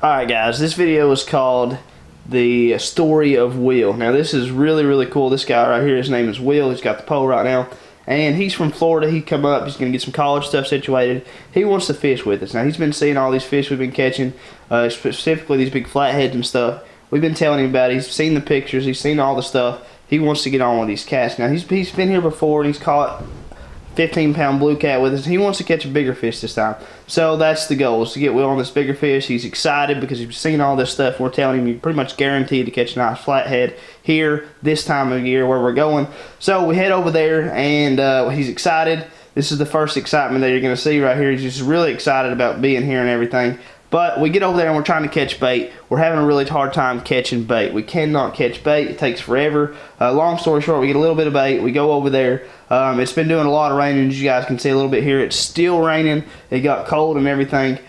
Alright guys, this video is called The Story of Will. Now this is really cool. This guy right here, his name is Will. He's got the pole right now. And he's from Florida. He come up, he's going to get some college stuff situated. He wants to fish with us. Now he's been seeing all these fish we've been catching, specifically these big flatheads and stuff. We've been telling him about it. He's seen the pictures, he's seen all the stuff. He wants to get on with these cats. Now he's been here before and he's caught 15-pound blue cat with us. He wants to catch a bigger fish this time. So that's the goal, is to get Will on this bigger fish. He's excited because he's seen all this stuff. We're telling him you're pretty much guaranteed to catch a nice flathead here this time of year where we're going. So we head over there and he's excited. This is the first excitement that you're going to see right here. He's just really excited about being here and everything. But we get over there and we're trying to catch bait. We're having a really hard time catching bait. We cannot catch bait. It takes forever. Long story short, we get a little bit of bait. We go over there. It's been doing a lot of raining, as you guys can see a little bit here. It's still raining. It got cold and everything.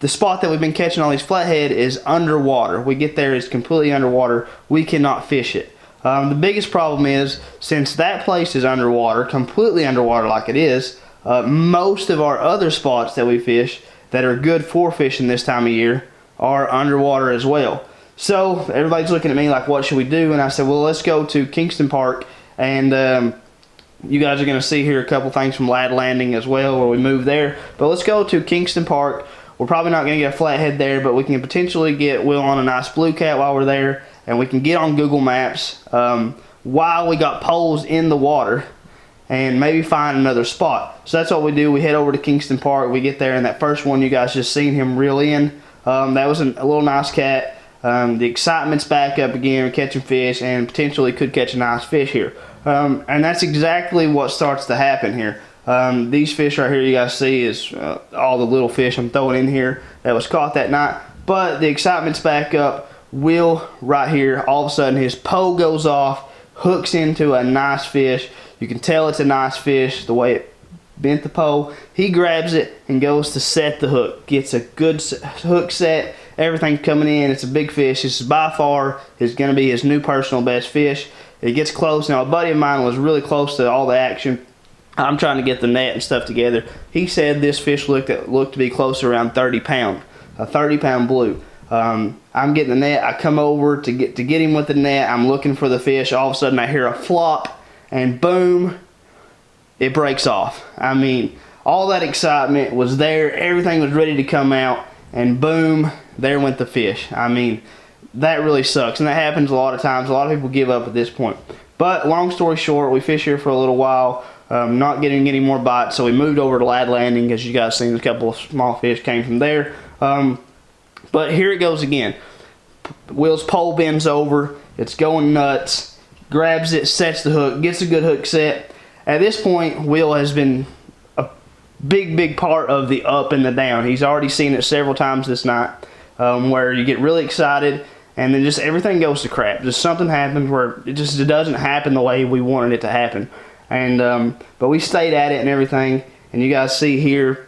The spot that we've been catching all these flathead is underwater. We get there, it's completely underwater. We cannot fish it. The biggest problem is, since that place is underwater, completely underwater like it is, most of our other spots that we fish that are good for fishing this time of year are underwater as well. So everybody's looking at me like, what should we do? And I said, well, let's go to Kingston Park, and you guys are going to see here a couple things from Lad Landing as well where we moved there. But let's go to Kingston Park. We're probably not going to get a flathead there, but we can potentially get Will on a nice blue cat while we're there, and we can get on Google Maps while we got poles in the water, and maybe find another spot. So that's what we do. We head over to Kingston Park. We get there, and that first one you guys just seen him reel in, that was a little nice cat. The excitement's back up again. We're catching fish and potentially could catch a nice fish here. And that's exactly what starts to happen here. These fish right here you guys see is all the little fish I'm throwing in here that was caught that night. But the excitement's back up. Will right here, all of a sudden his pole goes off, hooks into a nice fish. You can tell it's a nice fish the way it bent the pole. He grabs it and goes to set the hook. Gets a good hook set. Everything's coming in. It's a big fish. This is by far is going to be his new personal best fish. It gets close. Now a buddy of mine was really close to all the action. I'm trying to get the net and stuff together. He said this fish looked to be close to around 30 pound. A 30-pound blue. I'm getting the net. I come over to get him with the net. I'm looking for the fish. All of a sudden I hear a flop. And boom, it breaks off. I mean, all that excitement was there. Everything was ready to come out. And boom, there went the fish. I mean, that really sucks. And that happens a lot of times. A lot of people give up at this point. But long story short, we fish here for a little while. Not getting any more bites. So we moved over to Lad Landing. As you guys seen, a couple of small fish came from there. But here it goes again. Will's pole bends over. It's going nuts. Grabs it, sets the hook, gets a good hook set. At this point, Will has been a big part of the up and the down. He's already seen it several times this night, where you get really excited and then just everything goes to crap. Just something happens where it doesn't happen the way we wanted it to happen. And but we stayed at it and everything. And you guys see here,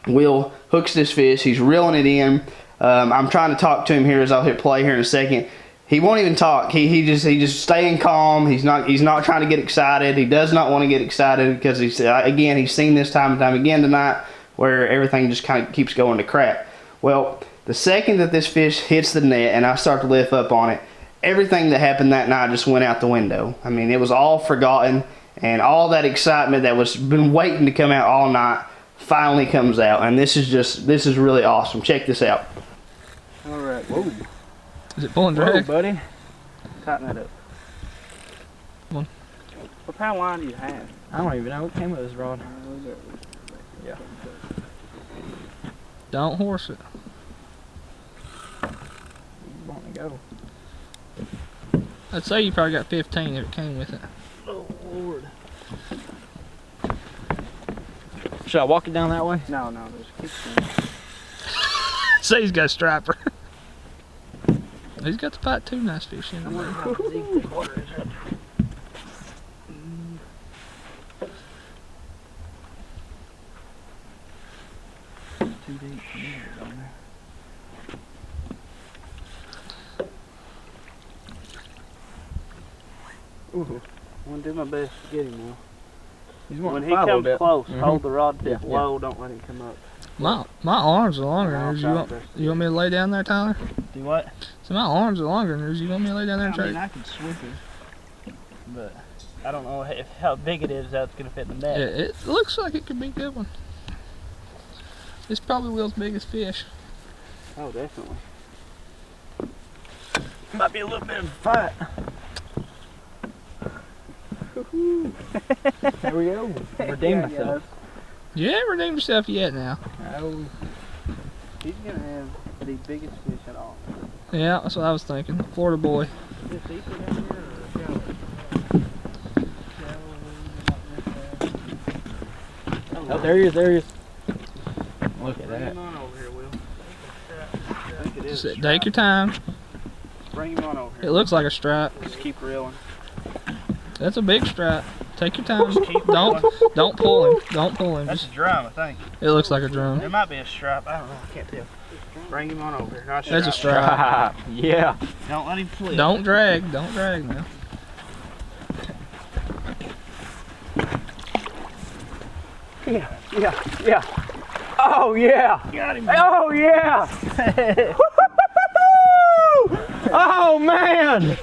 Will hooks this fish. He's reeling it in. I'm trying to talk to him here as I'll hit play here in a second. He won't even talk. He just staying calm. He's not trying to get excited. He does not want to get excited because he's seen this time and time again tonight where everything just kind of keeps going to crap. Well, the second that this fish hits the net and I start to lift up on it, everything that happened that night just went out the window. I mean, it was all forgotten, and all that excitement that was been waiting to come out all night finally comes out, and this is really awesome. Check this out. All right. Whoa. Is it pulling drag? Whoa, buddy. Tighten that up. Come on. What pound line do you have? I don't even know. It came with this rod. Yeah. Don't horse it. Want to go? I'd say you probably got 15 if it came with it. Oh Lord. Should I walk it down that way? No, just keep going. Say he's got a striper. He's got about 2 nice fish in I wonder there. how deep the water is up. Too deep for me down there. Ooh. I'm gonna do my best to get him now. He's When wanting he to fight a little comes bit. close, hold the rod tip Yeah. low, don't let him come up. My arms are longer than yours. I'll You want me to lay down there, Tyler? Do what? So my arms are longer than yours. You want me to lay down there and try? I can swim it, but I don't know how big it is. How it's gonna fit in the net. It looks like it could be a good one. It's probably Will's biggest fish. Oh, definitely. Might be a little bit of a fight. There we go. Redeem myself. You ain't redeemed yourself yet now. Oh. He's gonna have the biggest fish at all. Yeah, that's what I was thinking. Florida boy. Is this deeper down here or shallow? Oh, there he is, there he is. Look at Bring that. him on over here, Will. I think it is. Just take your time. Bring him on over here. It looks like a stripe. Just keep reeling. That's a big stripe. Take your time. Just keep Don't pull him. Don't pull him. That's Just, a drum, I think. it looks like a drum. There might be a stripe. I don't know. I can't tell. Bring him on over here. Not That's a stripe. Yeah. Don't let him flip. Don't drag. Don't drag now. Yeah. Oh yeah. Got him. Oh yeah. Oh man.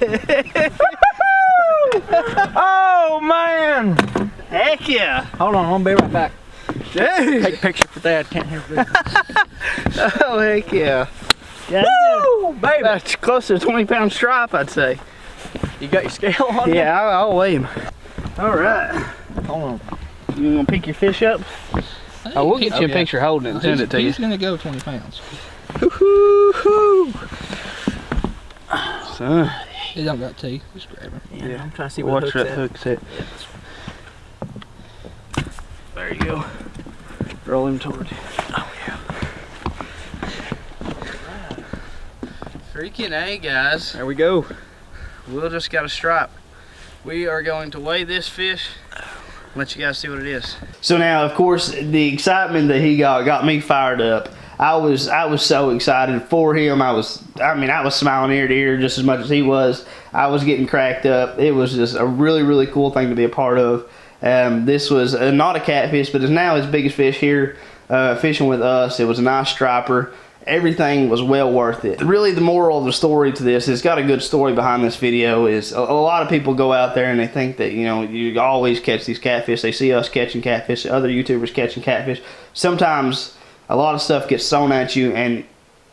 Oh man. Heck yeah. Hold on, I'm gonna be right back. Dude. Take a picture for Dad. Can't hear this. Oh, heck yeah. Yeah, Woo, baby. that's close to a 20-pound stripe, I'd say. You got your scale on? Yeah, I'll weigh him. All right. Hold on. You gonna pick your fish up? Oh, we'll get you a picture holding it and send it to you. He's gonna go 20 pounds. Woo-hoo-hoo. Son. He don't got teeth. Just grab him. Yeah, I'm trying to see what Watch the that hook's hook set. There you go. Roll him toward you. Oh, yeah. Freaking A, guys. at. There we go. Will just got a stripe. We are going to weigh this fish. Let you guys see what it is. So now, of course, the excitement that he got me fired up. I was so excited for him. I was smiling ear to ear just as much as he was. I was getting cracked up. It was just a really, really cool thing to be a part of. This was not a catfish, but it's now his biggest fish here fishing with us. It was a nice striper. Everything was well worth it. Really, the moral of the story to this, it's got a good story behind this video, is a lot of people go out there and they think that, you know, you always catch these catfish. They see us catching catfish, other YouTubers catching catfish. Sometimes a lot of stuff gets thrown at you, and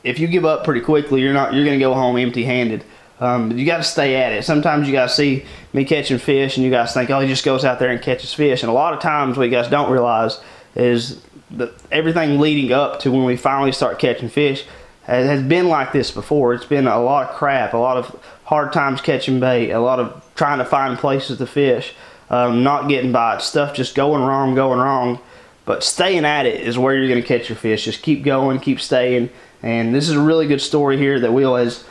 if you give up pretty quickly, you're gonna go home empty-handed. You got to stay at it. Sometimes you guys see me catching fish and you guys think, oh, he just goes out there and catches fish. And a lot of times what you guys don't realize is that everything leading up to when we finally start catching fish has been like this before. It's been a lot of crap, a lot of hard times catching bait, a lot of trying to find places to fish, not getting bites, stuff just going wrong. But staying at it is where you're going to catch your fish. Just keep going, keep staying. And this is a really good story here that Will has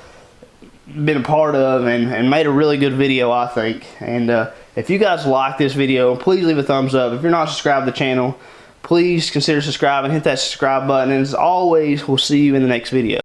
been a part of and made a really good video, I think. And if you guys like this video, please leave a thumbs up. If you're not subscribed to the channel, please consider subscribing, hit that subscribe button, and as always, we'll see you in the next video.